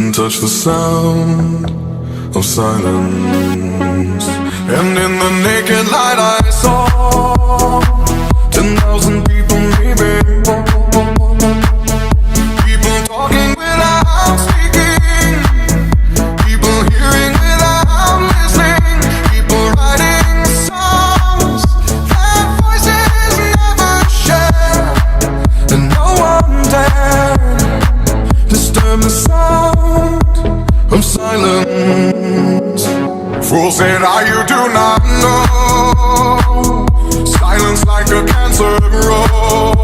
and touch the sound of silence. And in the naked light I saw 10,000 people maybe, people talking without speaking, people hearing without listening, people writing songs that voices never share, and no one dared disturb the sound of silence. Fools said, you do not know, silence like a cancer grows.